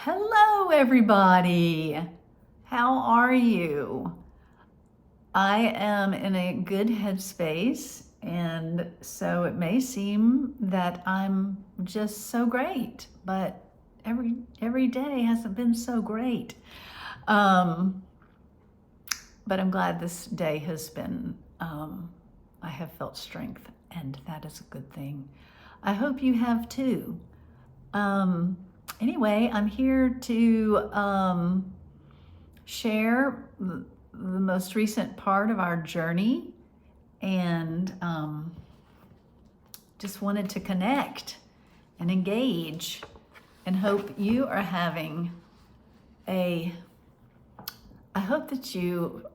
Hello, everybody. How are you? I am in a good headspace, and so it may seem that I'm just so great, but every day hasn't been so great. Um, but I'm glad this day has been. I have felt strength, and that is a good thing. I hope you have too. Um, anyway, I'm here to share the most recent part of our journey and just wanted to connect and engage and hope you are having I hope that you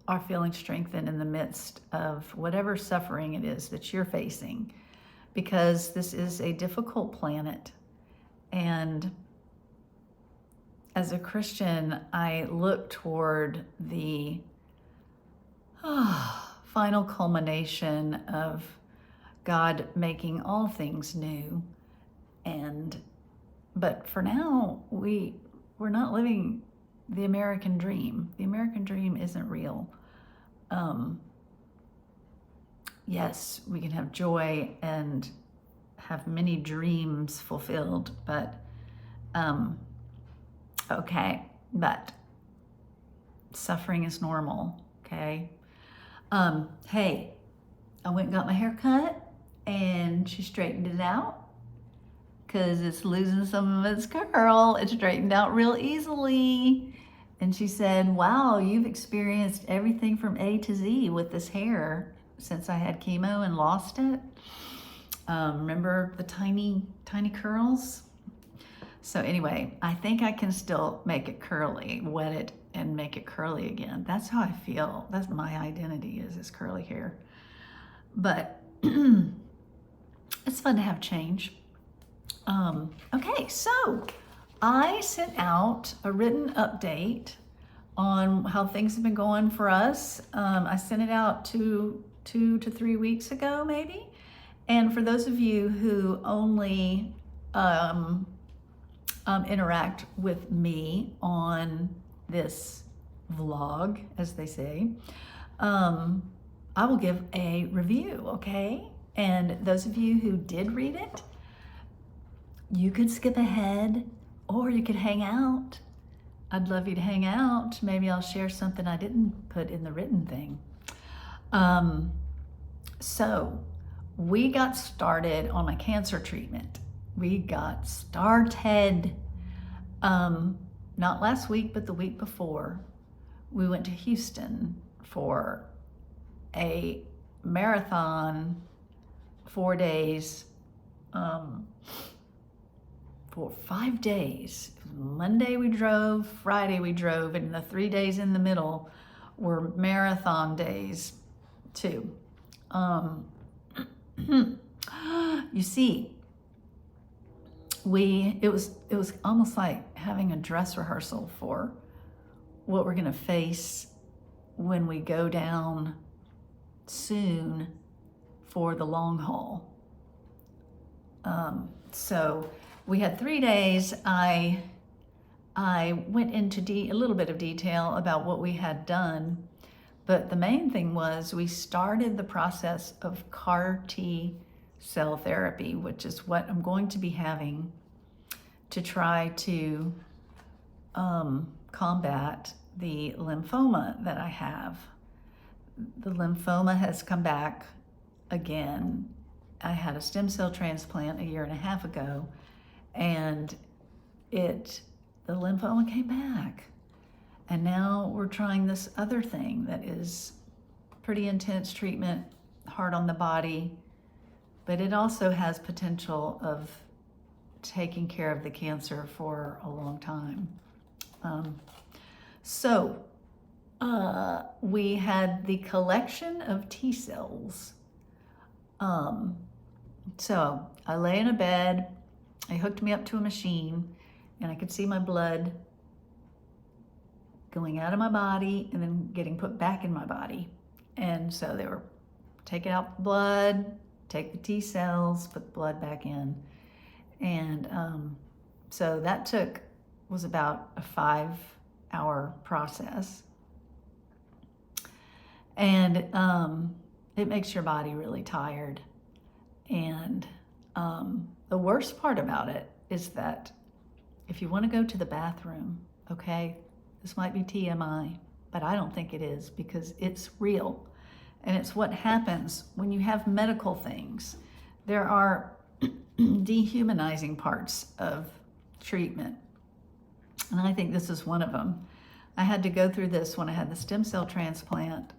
are feeling strengthened in the midst of whatever suffering it is that you're facing, because this is a difficult planet. And as a Christian, I look toward the final culmination of God making all things new. But for now, we're not living the American dream. The American dream isn't real. Yes, we can have joy and have many dreams fulfilled, but okay, but suffering is normal, okay? Hey, I went and got my hair cut and she straightened it out because it's losing some of its curl. It straightened out real easily. And she said, wow, you've experienced everything from A to Z with this hair since I had chemo and lost it. Remember the tiny, tiny curls? So anyway, I think I can still make it curly, wet it and make it curly again. That's how I feel. That's my identity, is curly hair. But it's fun to have change. Okay, so I sent out a written update on how things have been going for us. I sent it out 2 to 3 weeks ago, maybe. And for those of you who only interact with me on this vlog, as they say, I will give a review, okay? And those of you who did read it, you could skip ahead or you could hang out. I'd love you to hang out. Maybe I'll share something I didn't put in the written thing. So we got started on my cancer treatment. We got started, not last week, but the week before. We went to Houston for a marathon, 4 days, for 5 days. Monday we drove, Friday we drove, and the 3 days in the middle were marathon days too. You see, it was almost like having a dress rehearsal for what we're gonna face when we go down soon for the long haul. So we had 3 days. I went into a little bit of detail about what we had done, but the main thing was we started the process of CAR T cell therapy, which is what I'm going to be having to try to combat the lymphoma that I have. The lymphoma has come back again. I had a stem cell transplant 1.5 years ago, and the lymphoma came back. And now we're trying this other thing that is pretty intense treatment, hard on the body, but it also has potential of taking care of the cancer for a long time. We had the collection of T cells. So I lay in a bed, they hooked me up to a machine, and I could see my blood going out of my body and then getting put back in my body. And so they were taking out the blood, take the T cells, put the blood back in. And So that was about a 5-hour process. And it makes your body really tired. And the worst part about it is that if you want to go to the bathroom, okay, this might be TMI, but I don't think it is, because it's real. And it's what happens when you have medical things. There are dehumanizing parts of treatment. And I think this is one of them. I had to go through this when I had the stem cell transplant,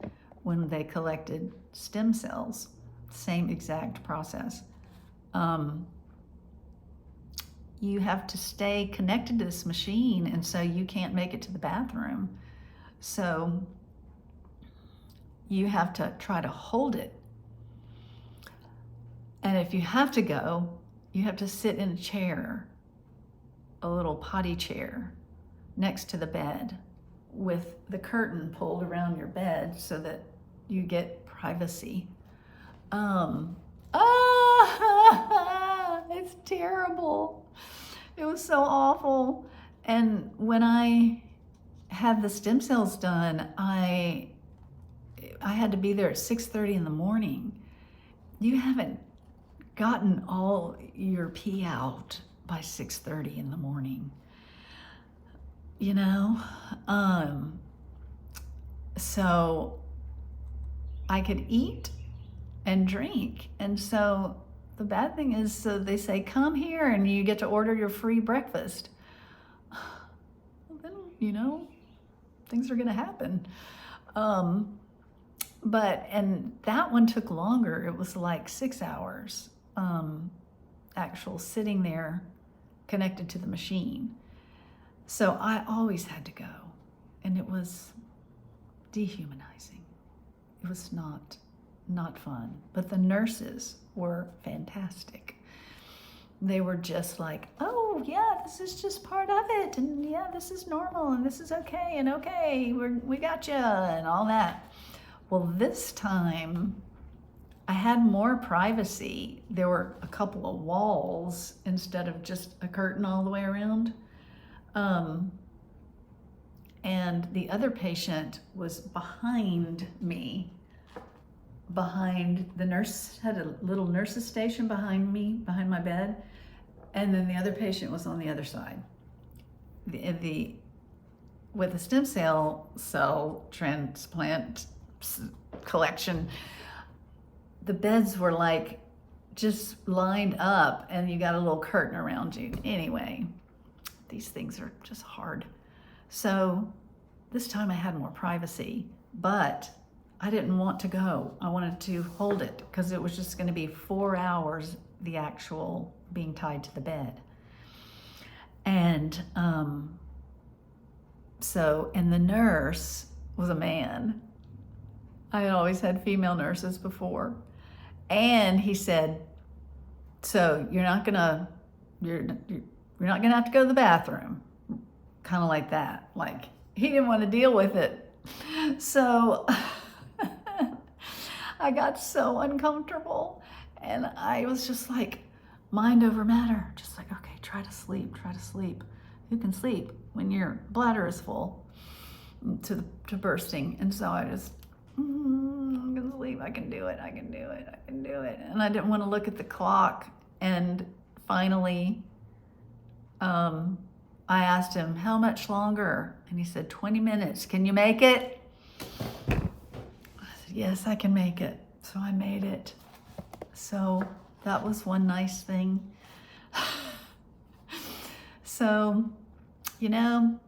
when they collected stem cells, same exact process. You have to stay connected to this machine, and so you can't make it to the bathroom. So you have to try to hold it. And if you have to go, you have to sit in a chair, a little potty chair, next to the bed, with the curtain pulled around your bed so that you get privacy. It's terrible. It was so awful. And when I had the stem cells done, I had to be there at 6:30 in the morning. You haven't gotten all your pee out by 6:30 in the morning, you know? So I could eat and drink. And so the bad thing is, so they say, come here and you get to order your free breakfast. Well, then, you know, things are gonna happen. And that one took longer. It was like 6 hours, actual sitting there connected to the machine. So I always had to go, and it was dehumanizing. It was not fun, but the nurses were fantastic. They were just like, oh yeah, this is just part of it, and yeah, this is normal, and this is okay, and okay, we got you, and all that. Well, this time I had more privacy. There were a couple of walls instead of just a curtain all the way around. And the other patient was behind me, behind the nurse, had a little nurse's station behind me, behind my bed. And then the other patient was on the other side. With the stem cell transplant collection, the beds were like just lined up, and you got a little curtain around you. Anyway, these things are just hard. So this time I had more privacy, but I didn't want to go. I wanted to hold it because it was just going to be 4 hours, the actual being tied to the bed. And and the nurse was a man. I had always had female nurses before. And he said, so you're not gonna have to go to the bathroom. Kind of like that. Like, he didn't want to deal with it. So I got so uncomfortable, and I was just like, mind over matter. Just like, okay, try to sleep. Who can sleep when your bladder is full to bursting? And so I just, I'm gonna sleep. I can do it. And I didn't want to look at the clock. And finally, I asked him, how much longer? And he said, 20 minutes. Can you make it? I said, yes, I can make it. So I made it. So that was one nice thing. So, you know,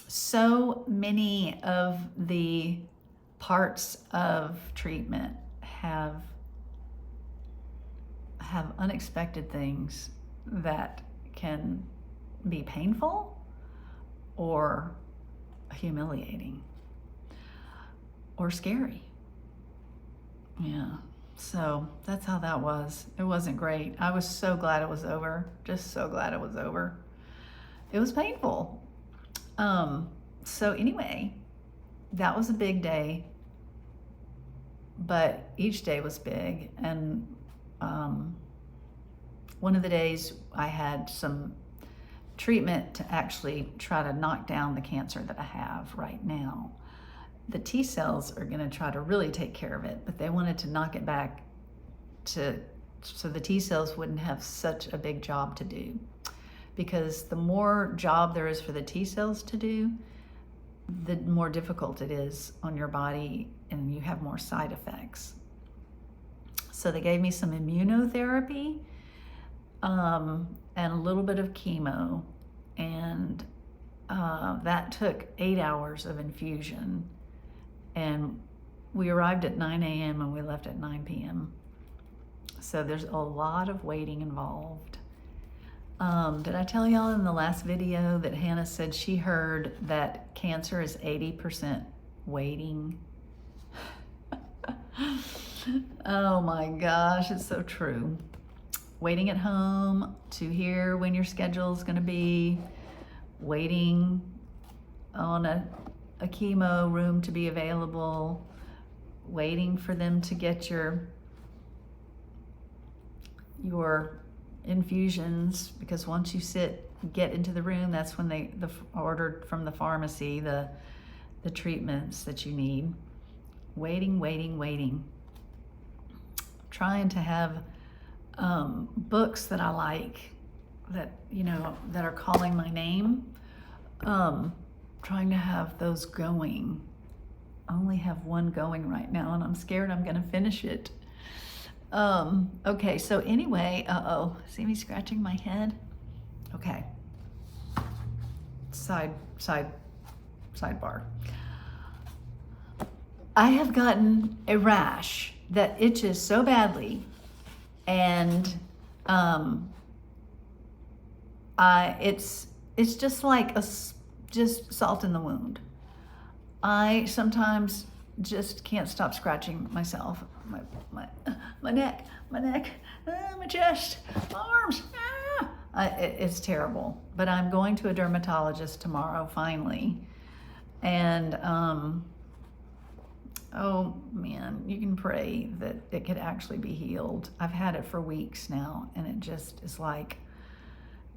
so many of the parts of treatment have unexpected things that can be painful or humiliating or scary. Yeah, so that's how that was. It wasn't great. I was so glad it was over. Just so glad it was over. It was painful. So anyway, that was a big day, but each day was big. And one of the days I had some treatment to actually try to knock down the cancer that I have right now. The T cells are going to try to really take care of it, but they wanted to knock it back so the T cells wouldn't have such a big job to do. Because the more job there is for the T cells to do, the more difficult it is on your body and you have more side effects. So they gave me some immunotherapy and a little bit of chemo, and that took 8 hours of infusion. And we arrived at 9 a.m. and we left at 9 p.m. So there's a lot of waiting involved. Did I tell y'all in the last video that Hannah said she heard that cancer is 80% waiting? Oh my gosh, it's so true. Waiting at home to hear when your schedule is going to be, waiting on a chemo room to be available, waiting for them to get your infusions, because once you get into the room, that's when they ordered from the pharmacy the treatments that you need. Waiting. Trying to have books that I like, that that are calling my name. Trying to have those going. I only have one going right now, and I'm scared I'm going to finish it. Okay, so anyway, see me scratching my head? Okay. Sidebar. I have gotten a rash that itches so badly, and it's just like just salt in the wound. I sometimes just can't stop scratching myself. My neck, my chest, my arms. It's terrible. But I'm going to a dermatologist tomorrow, finally. And oh man, you can pray that it could actually be healed. I've had it for weeks now, and it just is like,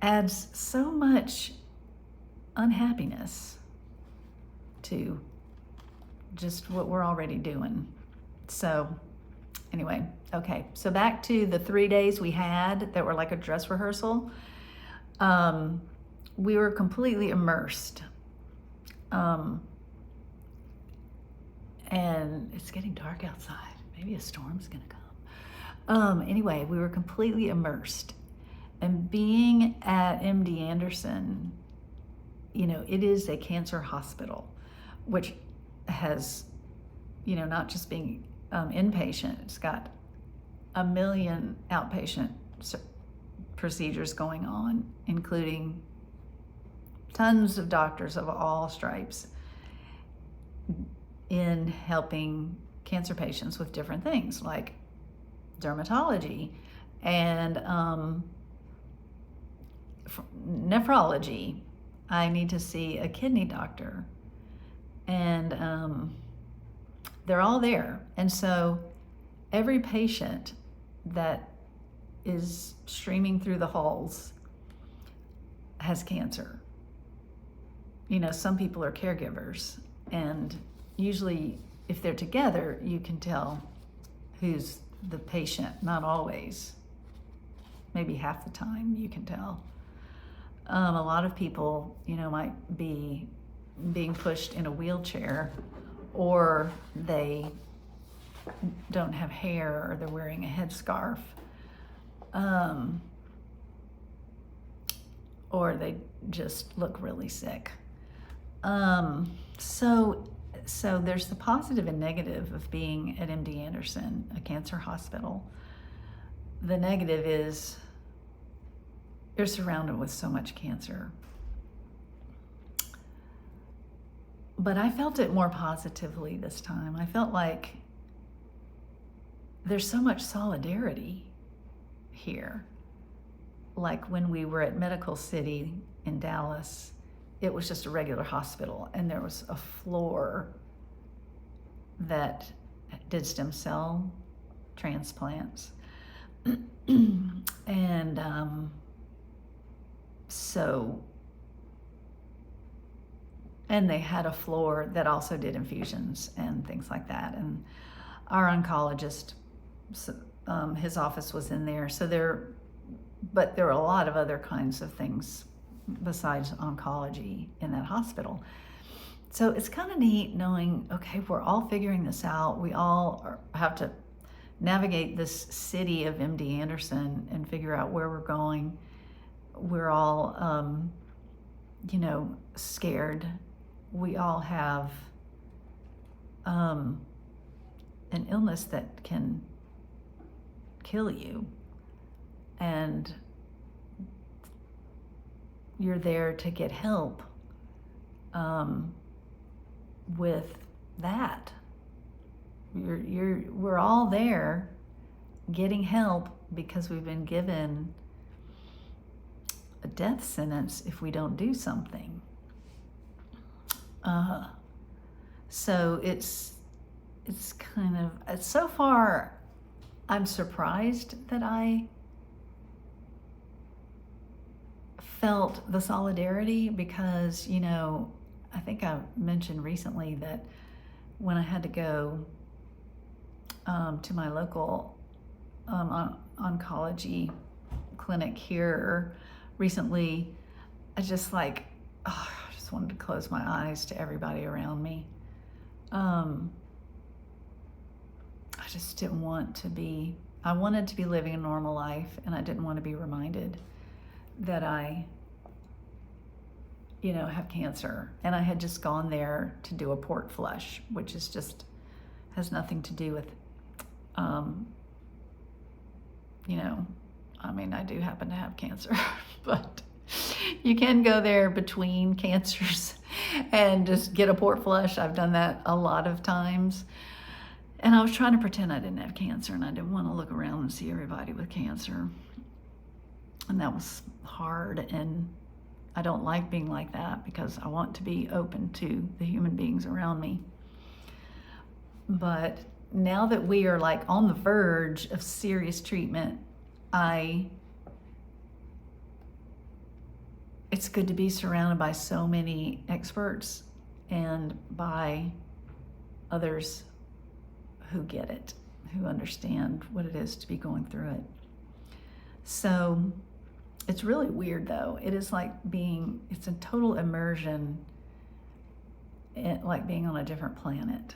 adds so much unhappiness to just what we're already doing. So anyway, okay, so back to the 3 days we had that were like a dress rehearsal. We were completely immersed. And it's getting dark outside. Maybe a storm's gonna come. Anyway, we were completely immersed. And being at MD Anderson, it is a cancer hospital, which has, not just being inpatient, it's got 1 million outpatient procedures going on, including tons of doctors of all stripes in helping cancer patients with different things like dermatology and nephrology. I need to see a kidney doctor, and they're all there. And so every patient that is streaming through the halls has cancer. Some people are caregivers, and usually if they're together, you can tell who's the patient. Not always. Maybe half the time you can tell. A lot of people, might be being pushed in a wheelchair, or they don't have hair, or they're wearing a headscarf, or they just look really sick. So there's the positive and negative of being at MD Anderson, a cancer hospital. The negative is you're surrounded with so much cancer. But I felt it more positively this time. I felt like there's so much solidarity here. Like when we were at Medical City in Dallas, it was just a regular hospital, and there was a floor that did stem cell transplants. And so And they had a floor that also did infusions and things like that. And our oncologist, his office was in there. But there were a lot of other kinds of things besides oncology in that hospital. So it's kind of neat knowing, okay, we're all figuring this out. We all have to navigate this city of MD Anderson and figure out where we're going. We're all, scared. We all have an illness that can kill you. And you're there to get help with that. We're all there getting help because we've been given a death sentence if we don't do something. So it's kind of, so far I'm surprised that I felt the solidarity because, I think I mentioned recently that when I had to go to my local oncology clinic here recently, I just wanted to close my eyes to everybody around me. I just didn't want to be, I wanted to be living a normal life, and I didn't want to be reminded that I have cancer. And I had just gone there to do a port flush, which is just, has nothing to do with, I do happen to have cancer, but you can go there between cancers and just get a port flush. I've done that a lot of times. And I was trying to pretend I didn't have cancer, and I didn't want to look around and see everybody with cancer. And that was hard, and I don't like being like that because I want to be open to the human beings around me. But now that we are on the verge of serious treatment, it's good to be surrounded by so many experts and by others who get it, who understand what it is to be going through it. So it's really weird though. It is it's a total immersion, like being on a different planet.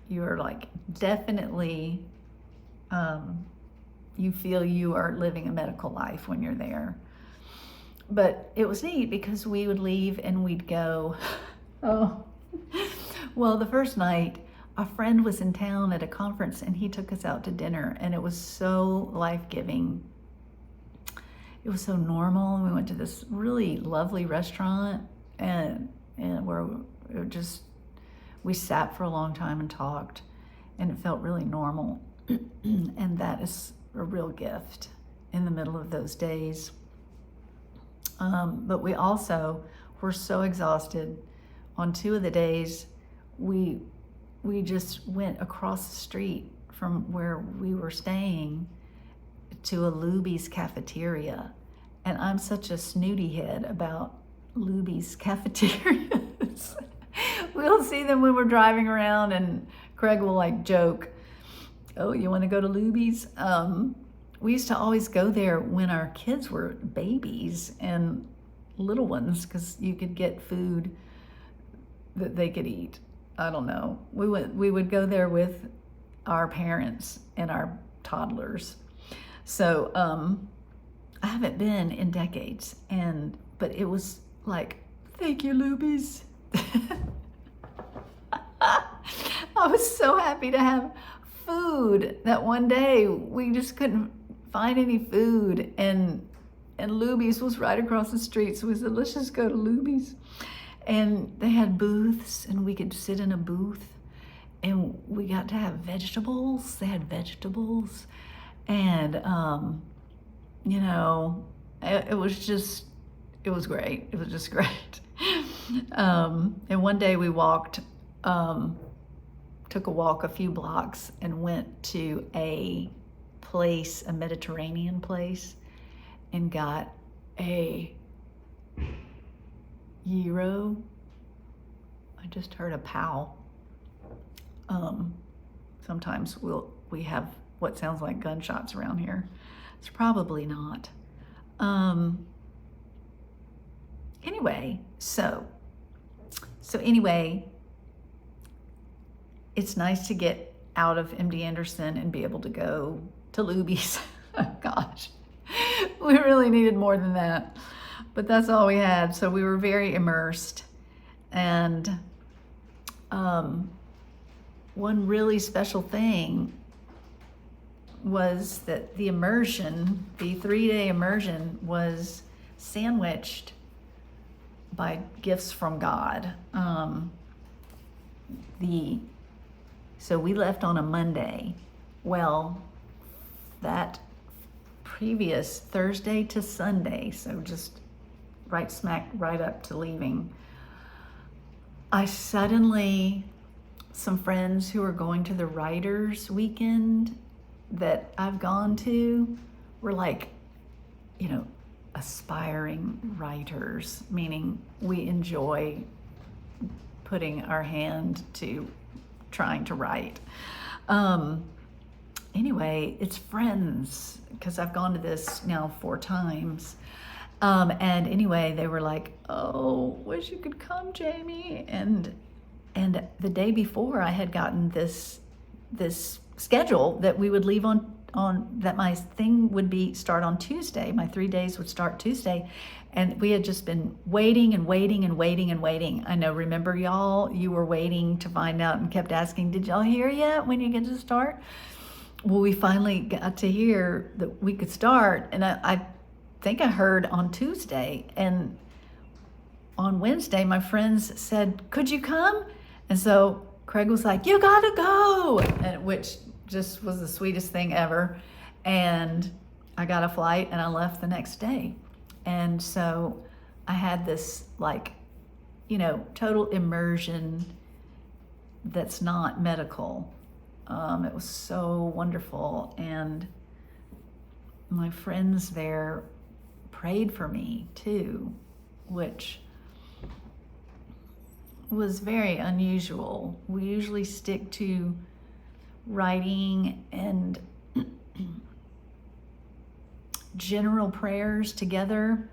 You're definitely, you feel you are living a medical life when you're there. But it was neat because we would leave and we'd go, well, the first night, a friend was in town at a conference and he took us out to dinner, and it was so life-giving. It was so normal. We went to this really lovely restaurant and where we sat for a long time and talked, and it felt really normal. And that is a real gift in the middle of those days. But we also were so exhausted. On 2 of the days, we just went across the street from where we were staying to a Luby's cafeteria. And I'm such a snooty head about Luby's cafeterias. We'll see them when we're driving around, and Craig will joke, "Oh, you want to go to Luby's?" We used to always go there when our kids were babies and little ones, because you could get food that they could eat. I don't know. We would go there with our parents and our toddlers. So I haven't been in decades, but it was thank you, Luby's. I was so happy to have food that one day we just couldn't find any food, and Luby's was right across the street, so we said, let's just go to Luby's. And they had booths, and we could sit in a booth, and we got to have vegetables. They had vegetables, and it was great. It was just great. And one day we took a walk a few blocks and went to a Mediterranean place, and got a gyro. I just heard a pow. Sometimes we have what sounds like gunshots around here. It's probably not. Anyway, so anyway, it's nice to get out of MD Anderson and be able to go to Luby's. Gosh, we really needed more than that, but that's all we had. So we were very immersed. And one really special thing was that the immersion, the 3-day immersion, was sandwiched by gifts from God. So we left on a Monday. Well, that previous Thursday to Sunday, so just right up to leaving, some friends who are going to the writers' weekend that I've gone to were like, aspiring writers, meaning we enjoy putting our hand to trying to write. Anyway, it's friends, because I've gone to this now 4 times. And anyway, they were like, "Oh, wish you could come, Jamie." And the day before, I had gotten this schedule that we would leave on that my thing would start on Tuesday. My 3 days would start Tuesday. And we had just been waiting and waiting and waiting and waiting. I know, remember y'all, you were waiting to find out and kept asking, "Did y'all hear yet when you get to start?" Well, we finally got to hear that we could start. And I think I heard on Tuesday. And on Wednesday, my friends said, "Could you come?" And so Craig was like, "You gotta go," which just was the sweetest thing ever. And I got a flight and I left the next day. And so I had this total immersion that's not medical. It was so wonderful. And my friends there prayed for me too, which was very unusual. We usually stick to writing and general prayers together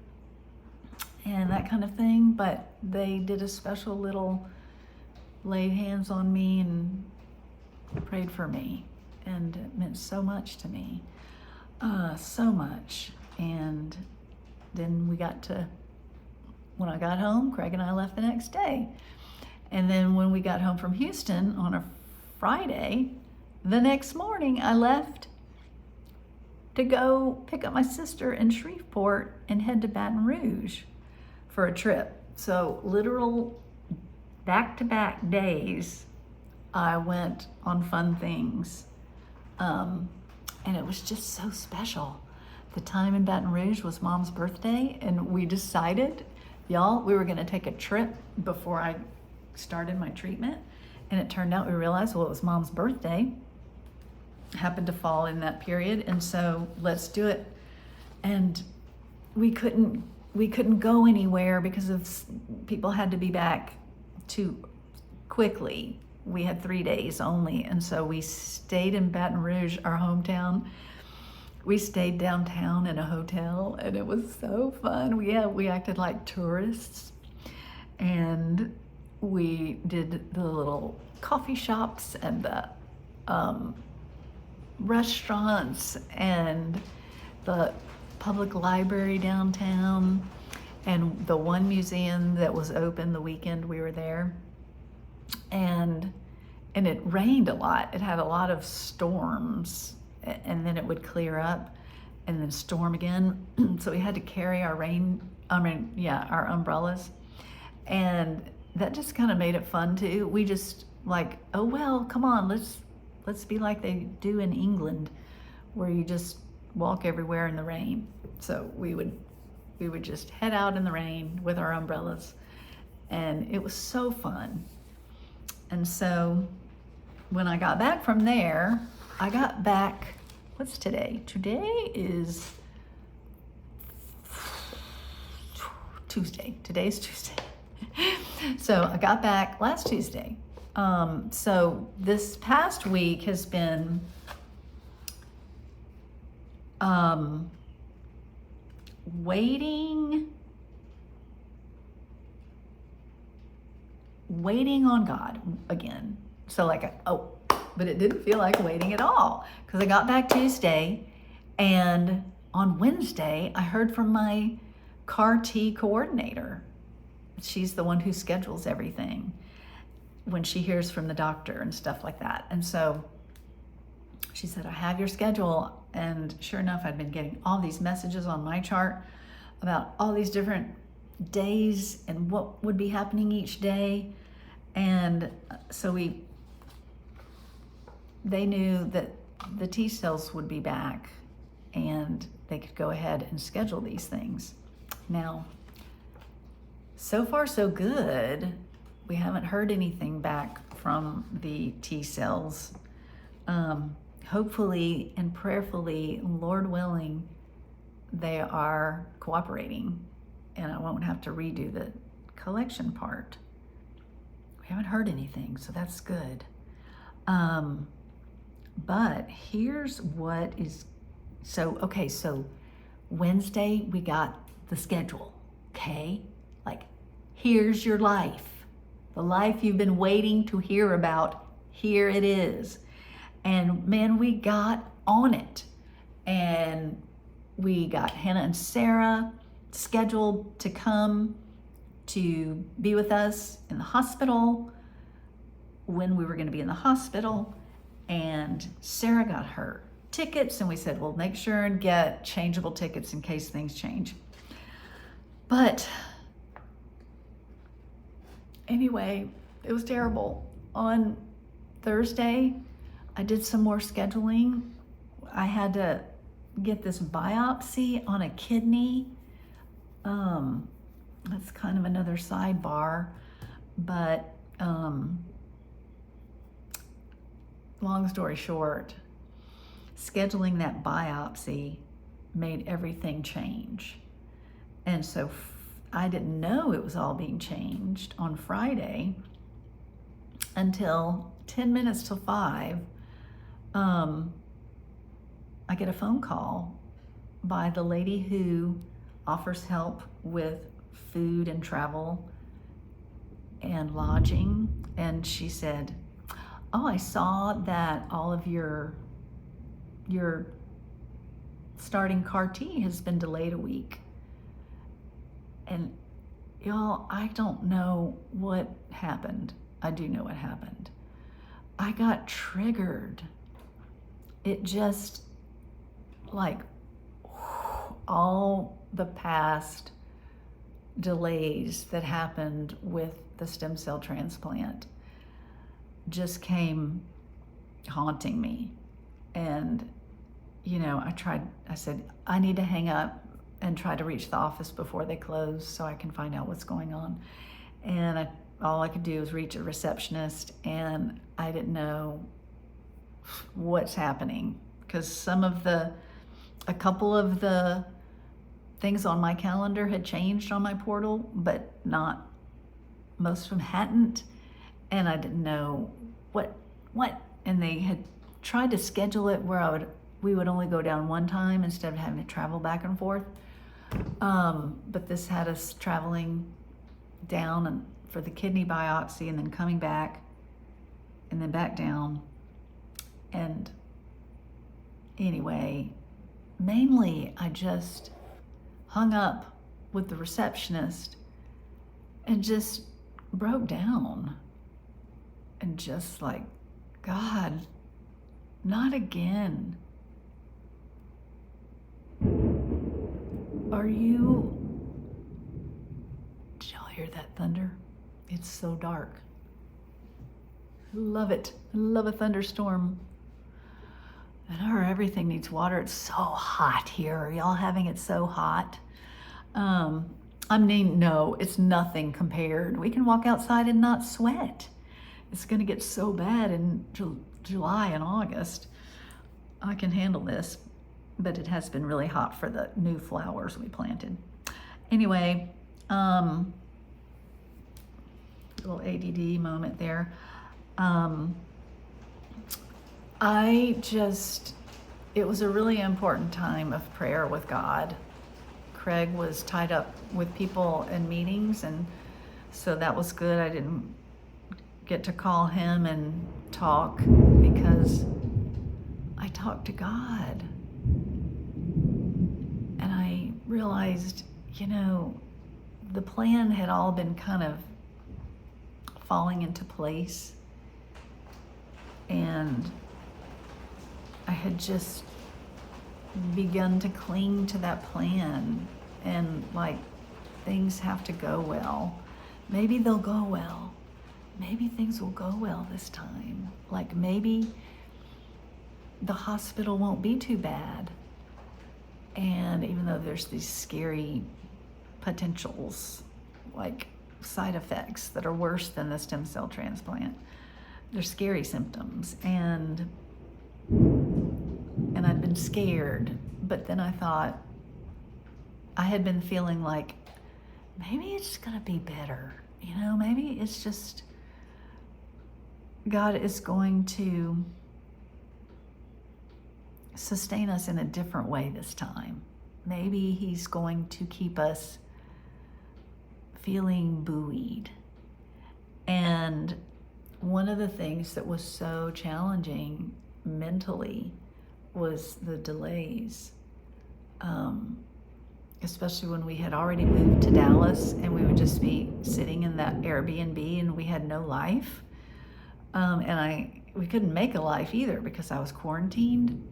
and that kind of thing, but they did a special little laid hands on me and prayed for me, and it meant so much to me, so much. And then when I got home, Craig and I left the next day. And then when we got home from Houston on a Friday, the next morning I left to go pick up my sister in Shreveport and head to Baton Rouge for a trip. So literal back-to-back days I went on fun things. And it was just so special. The time in Baton Rouge was Mom's birthday, and we decided, y'all, we were gonna take a trip before I started my treatment. And it turned out, we realized, well, it was Mom's birthday, happened to fall in that period, and so let's do it. And we couldn't go anywhere because of people had to be back too quickly. We had 3 days only, and so we stayed in Baton Rouge, our hometown. We stayed downtown in a hotel, and it was so fun. We acted like tourists, and we did the little coffee shops and the restaurants and the public library downtown and the one museum that was open the weekend we were there. And it rained a lot. It had a lot of storms, and then it would clear up and then storm again. So we had to carry our our umbrellas. And that just kind of made it fun too. We just oh well, come on, let's be like they do in England, where you just walk everywhere in the rain. So we would just head out in the rain with our umbrellas, and it was so fun. And so when I got back from there, what's today? Today is Tuesday. Today's Tuesday. So I got back last Tuesday. So this past week has been waiting on God again. So but it didn't feel like waiting at all, because I got back Tuesday, and on Wednesday I heard from my CAR-T coordinator. She's the one who schedules everything when she hears from the doctor and stuff like that. And so she said, I have your schedule. And sure enough, I'd been getting all these messages on my chart about all these different days and what would be happening each day. And so they knew that the T cells would be back and they could go ahead and schedule these things. Now, so far so good. We haven't heard anything back from the T cells. Hopefully and prayerfully, Lord willing, they are cooperating and I won't have to redo the collection part. We haven't heard anything, so that's good. But here's what is, so Wednesday we got the schedule, okay? Like, here's your life. The life you've been waiting to hear about, here it is. And man, we got on it. And we got Hannah and Sarah scheduled to come to be with us in the hospital when we were going to be in the hospital. And Sarah got her tickets, and we said, well, make sure and get changeable tickets in case things change. But anyway, it was terrible. On Thursday, I did some more scheduling. I had to get this biopsy on a kidney. That's kind of another sidebar, but long story short, scheduling that biopsy made everything change. And so I didn't know it was all being changed on Friday until 10 minutes till 5. I get a phone call by the lady who offers help with food and travel and lodging. And she said, oh, I saw that all of your starting CAR-T has been delayed a week. And y'all, I don't know what happened. I do know what happened. I got triggered. It just, like, all the past delays that happened with the stem cell transplant just came haunting me. And, I said, I need to hang up and try to reach the office before they close so I can find out what's going on. And all I could do was reach a receptionist, and I didn't know what's happening because a couple of the things on my calendar had changed on my portal, but most of them hadn't. And I didn't know what, and they had tried to schedule it where we would only go down one time instead of having to travel back and forth. But this had us traveling down and for the kidney biopsy and then coming back and then back down. And anyway, mainly I just hung up with the receptionist and just broke down and just like, God, not again. Did y'all hear that thunder? It's so dark. Love it. I love a thunderstorm. And everything needs water. It's so hot here. Are y'all having it so hot? No, it's nothing compared. We can walk outside and not sweat. It's gonna get so bad in July and August. I can handle this, but it has been really hot for the new flowers we planted. Anyway, little ADD moment there. It was a really important time of prayer with God. Craig was tied up with people and meetings, and so that was good. I didn't get to call him and talk because I talked to God. And I realized, the plan had all been kind of falling into place. And I had just begun to cling to that plan, and like, things have to go well. Maybe they'll go well. Maybe things will go well this time. Like, maybe the hospital won't be too bad. And even though there's these scary potentials, like side effects that are worse than the stem cell transplant, they're scary symptoms. And I'd been scared, but then I thought, I had been feeling like, maybe it's gonna be better. Maybe it's just, God is going to sustain us in a different way this time. Maybe he's going to keep us feeling buoyed. And one of the things that was so challenging mentally was the delays, especially when we had already moved to Dallas and we would just be sitting in that Airbnb and we had no life. And we couldn't make a life either because I was quarantined.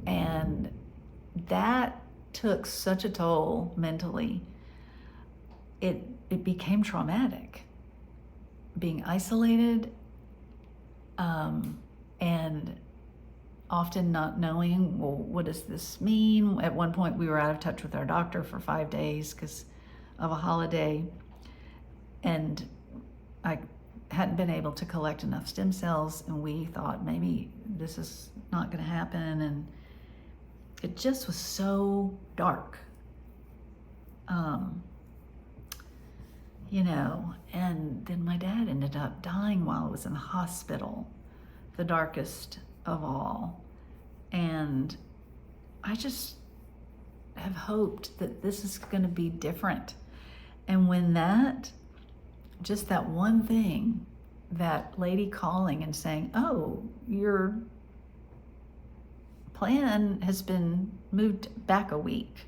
And that took such a toll mentally. It became traumatic, being isolated, and often not knowing, well, what does this mean? At one point, we were out of touch with our doctor for 5 days because of a holiday, and I hadn't been able to collect enough stem cells, and we thought maybe this is not going to happen, and it just was so dark. And then my dad ended up dying while I was in the hospital, the darkest of all. And I just have hoped that this is going to be different. And when just that one thing, that lady calling and saying, oh, your plan has been moved back a week,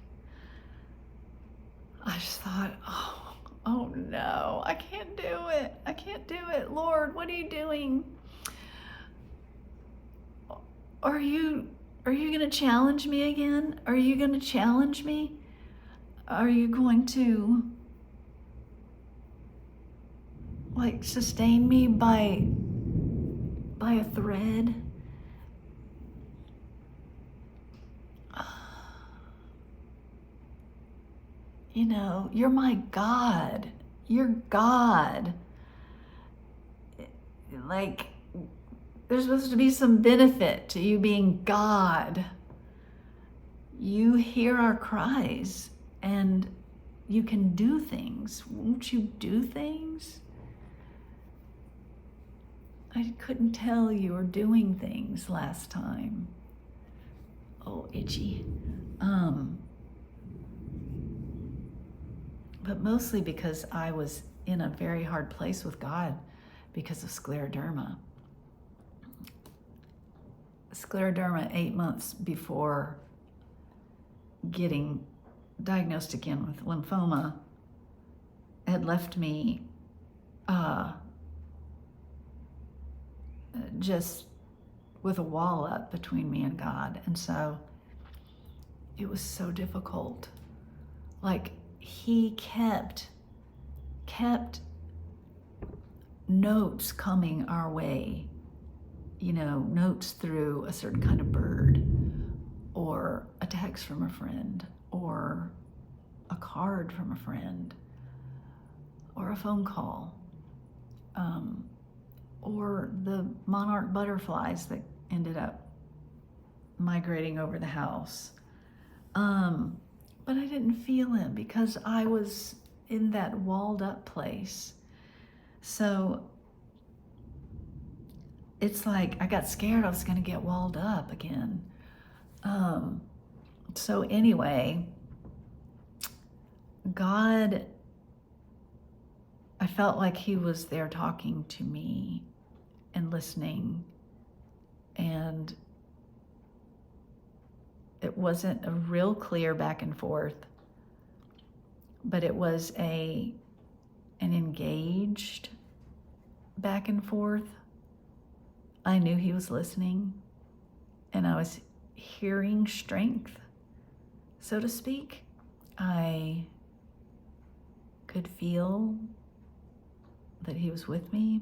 I just thought, oh no, I can't do it. I can't do it. Lord, what are you doing? Are you going to challenge me again? Are you going to challenge me? Are you going to sustain me by a thread? You're my God. You're God. There's supposed to be some benefit to you being God. You hear our cries and you can do things. Won't you do things? I couldn't tell you were doing things last time. Oh, itchy. But mostly because I was in a very hard place with God because of scleroderma. Scleroderma 8 months before getting diagnosed again with lymphoma had left me just with a wall up between me and God. And so it was so difficult. He kept notes coming our way, notes through a certain kind of bird, or a text from a friend, or a card from a friend, or a phone call, or the monarch butterflies that ended up migrating over the house. But I didn't feel him because I was in that walled up place. So it's like I got scared I was going to get walled up again. So anyway, God, I felt like he was there talking to me and listening, and it wasn't a real clear back and forth, but it was an engaged back and forth. I knew he was listening, and I was hearing strength, so to speak. I could feel that he was with me.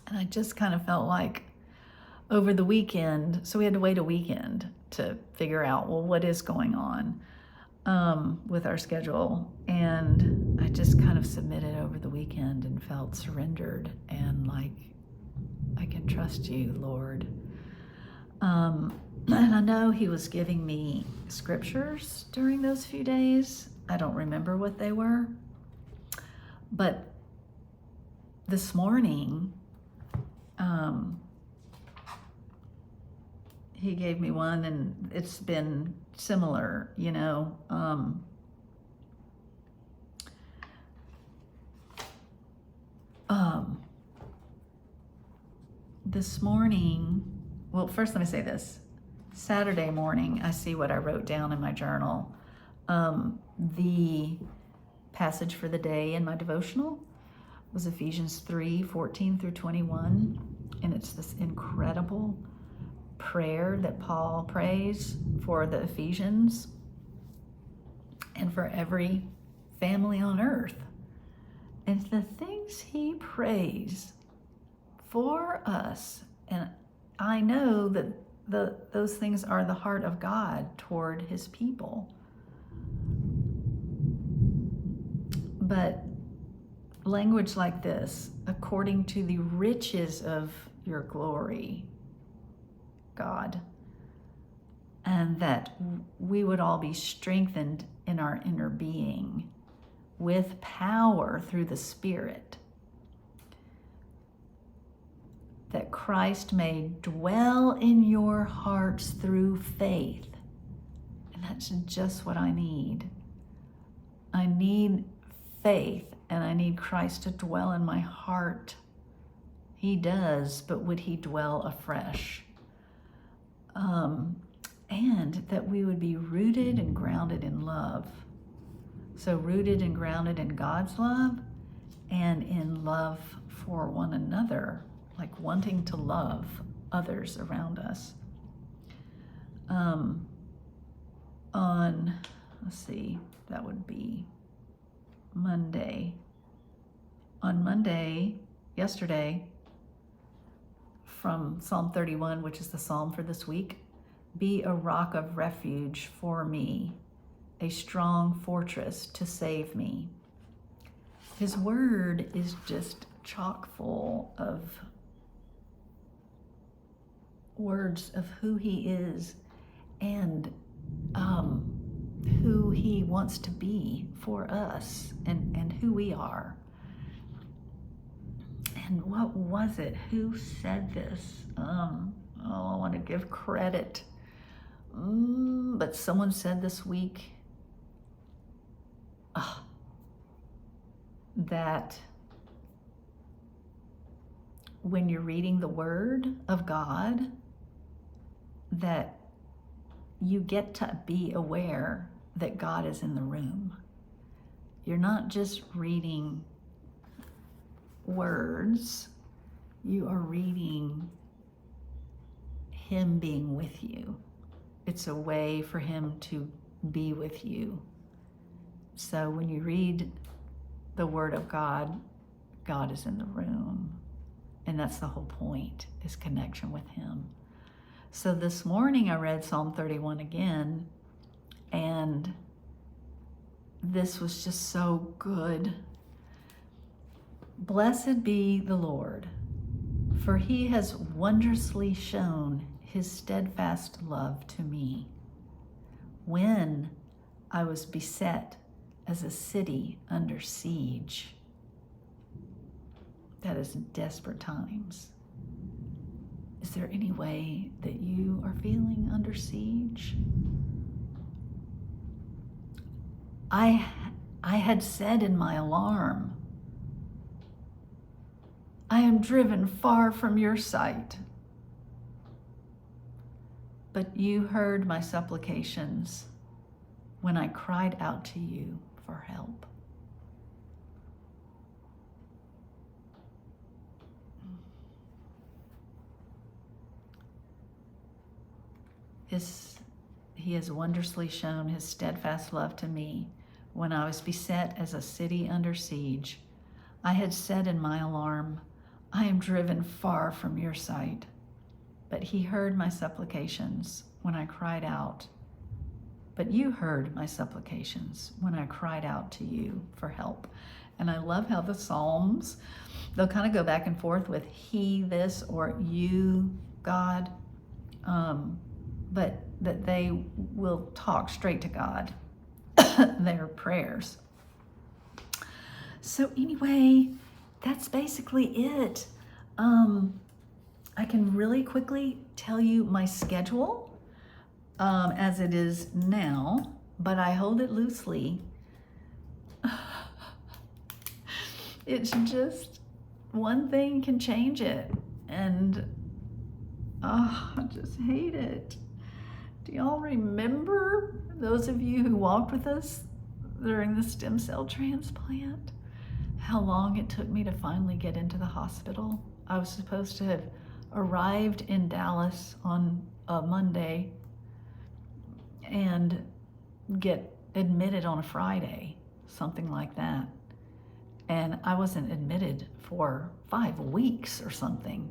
And I just kind of felt like over the weekend, so we had to wait a weekend to figure out, well, what is going on with our schedule. And I just kind of submitted over the weekend and felt surrendered and like, I can trust you, Lord. And I know he was giving me scriptures during those few days. I don't remember what they were. But this morning, he gave me one, and it's been similar, you know. This morning, well, first let me say this. Saturday morning, I see what I wrote down in my journal. The passage for the day in my devotional was Ephesians 3:14 through 21. And it's this incredible prayer that Paul prays for the Ephesians and for every family on earth. And the things he prays for us, and I know that those things are the heart of God toward his people. But language like this, according to the riches of your glory, God, and that we would all be strengthened in our inner being with power through the Spirit, that Christ may dwell in your hearts through faith. And that's just what I need. I need faith, and I need Christ to dwell in my heart. He does, but would he dwell afresh? And that we would be rooted and grounded in love. So rooted and grounded in God's love and in love for one another, like wanting to love others around us. Let's see, that would be Monday. On Monday, yesterday, from Psalm 31, which is the psalm for this week, be a rock of refuge for me, a strong fortress to save me. His word is just chock full of words of who he is and who he wants to be for us and who we are. And what was it? Who said this? I want to give credit. But someone said this week that when you're reading the Word of God, that you get to be aware that God is in the room. You're not just reading words, you are reading him being with you. It's a way for him to be with you. So when you read the Word of God, God is in the room. And that's the whole point, is connection with him. So this morning I read Psalm 31 again, and this was just so good. Blessed be the Lord, for he has wondrously shown his steadfast love to me. When I was beset as a city under siege. that is desperate times. Is there any way that you are feeling under siege? I had said in my alarm, I am driven far from your sight. But you heard my supplications when I cried out to you for help. He has wondrously shown his steadfast love to me when I was beset as a city under siege. I had said in my alarm, I am driven far from your sight. But he heard my supplications when I cried out. But you heard my supplications when I cried out to you for help. And I love how the Psalms, they'll kind of go back and forth with he, this, or you, God. But that they will talk straight to God, their prayers. So anyway, that's basically it. I can really quickly tell you my schedule as it is now, but I hold it loosely. It's just one thing can change it, and I just hate it. Do y'all remember, those of you who walked with us during the stem cell transplant, how long it took me to finally get into the hospital? I was supposed to have arrived in Dallas on a Monday and get admitted on a Friday, something like that. And I wasn't admitted for 5 weeks or something.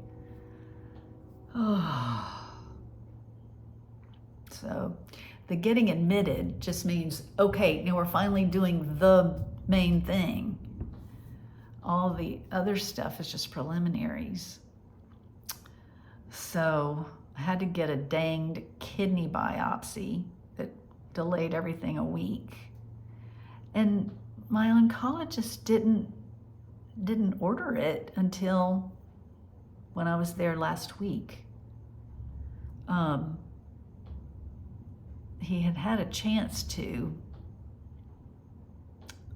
Oh. So the getting admitted just means, okay, now we're finally doing the main thing. All the other stuff is just preliminaries. So I had to get a danged kidney biopsy that delayed everything a week. And my oncologist didn't order it until when I was there last week. He had a chance to,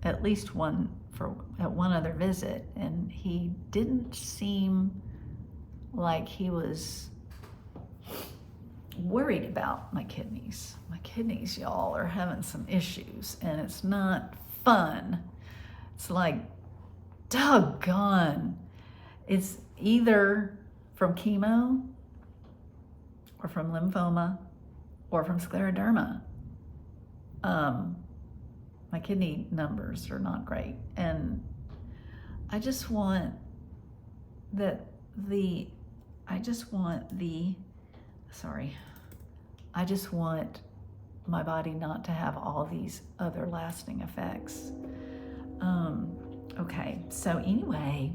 at least at one other visit, and he didn't seem like he was worried about my kidneys. My kidneys, y'all, are having some issues, and it's not fun. It's like, doggone. It's either from chemo or from lymphoma or from scleroderma. My kidney numbers are not great. And I just want my body not to have all these other lasting effects. Okay, so anyway,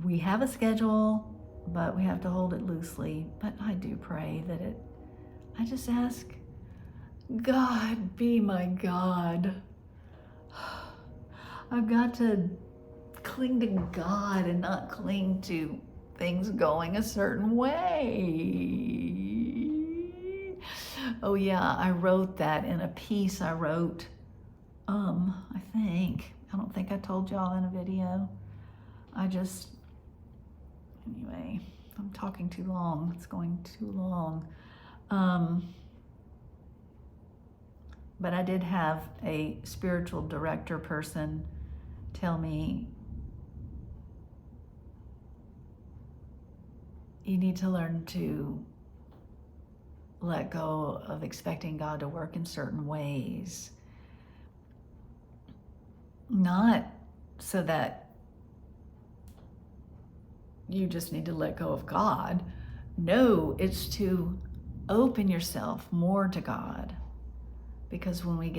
we have a schedule, but we have to hold it loosely. But I do pray that I just ask, God, be my God. I've got to cling to God and not cling to things going a certain way. Oh yeah, I wrote that in a piece I wrote, I don't think I told y'all in a video. Anyway, I'm talking too long. It's going too long. But I did have a spiritual director person tell me, you need to learn to let go of expecting God to work in certain ways. Not so that you just need to let go of God. No, it's to open yourself more to God. Because when we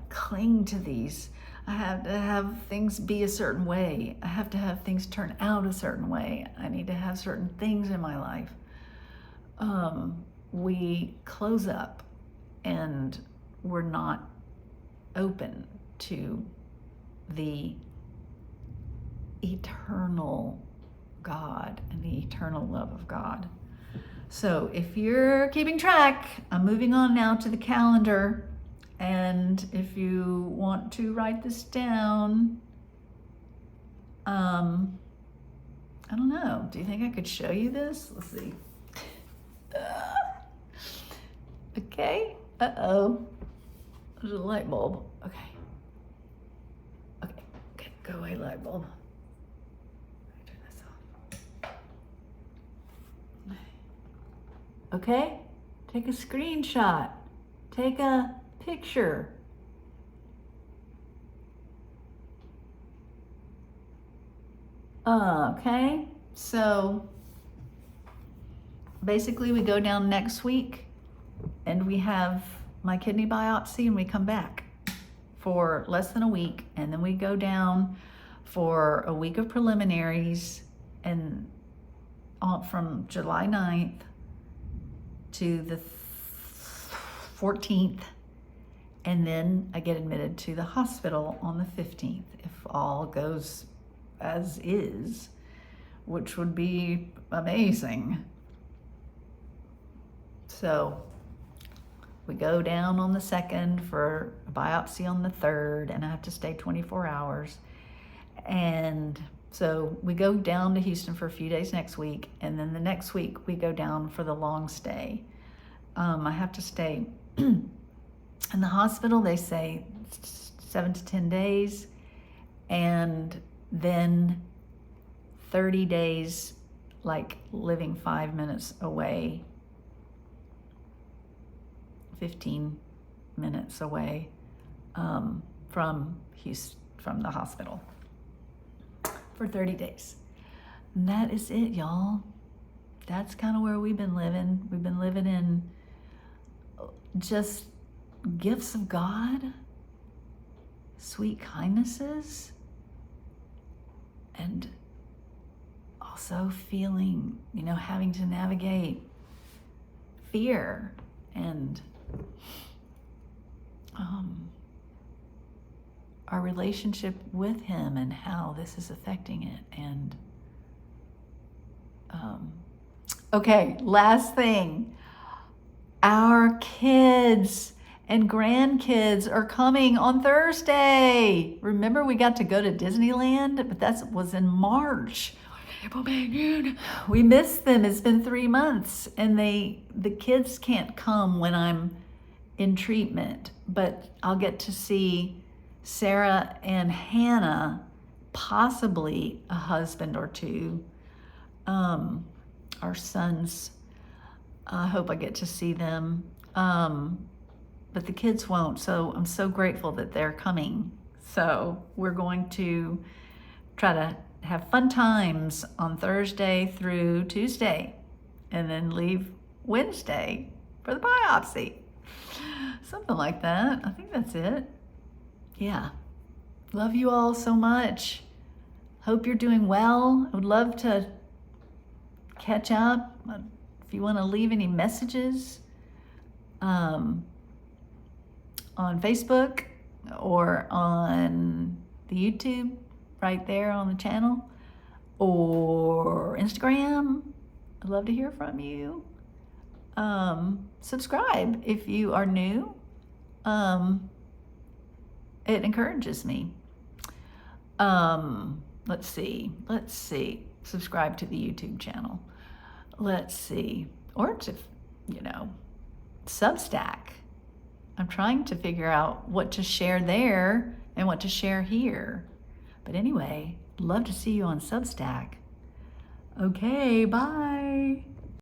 cling to these, I have to have things be a certain way. I have to have things turn out a certain way. I need to have certain things in my life. We close up and we're not open to the eternal God and the eternal love of God. So if you're keeping track, I'm moving on now to the calendar. And if you want to write this down, I don't know. Do you think I could show you this? Let's see. Okay. Uh-oh. There's a light bulb. Okay. Okay. Go away, light bulb. Turn this off. Okay. Take a screenshot. Take a picture. Okay. So basically we go down next week and we have my kidney biopsy and we come back for less than a week, and then we go down for a week of preliminaries, and from July 9th to the 14th, and then I get admitted to the hospital on the 15th if all goes as is, which would be amazing. So we go down on the 2nd for a biopsy on the 3rd, and I have to stay 24 hours. And so we go down to Houston for a few days next week, and then the next week we go down for the long stay. I have to stay in the hospital, they say 7 to 10 days, and then 30 days, like living 5 minutes away, 15 minutes away from the hospital for 30 days. And that is it, y'all. That's kind of where we've been living. We've been living in just gifts of God, sweet kindnesses, and also feeling, having to navigate fear and our relationship with Him and how this is affecting it. And okay, last thing, our kids and grandkids are coming on Thursday. Remember, we got to go to Disneyland, but that was in March. We missed them. It's been 3 months, and the kids can't come when I'm in treatment, but I'll get to see Sarah and Hannah, possibly a husband or two. Our sons, I hope I get to see them, but the kids won't, so I'm so grateful that they're coming. So we're going to try to have fun times on Thursday through Tuesday, and then leave Wednesday for the biopsy. Something like that. I think that's it. Yeah. Love you all so much. Hope you're doing well. I would love to catch up. If you want to leave any messages on Facebook or on the YouTube right there on the channel, or Instagram, I'd love to hear from you. Subscribe if you are new. It encourages me. Let's see. Subscribe to the YouTube channel. Let's see. Or to, Substack. I'm trying to figure out what to share there and what to share here. But anyway, love to see you on Substack. Okay, bye.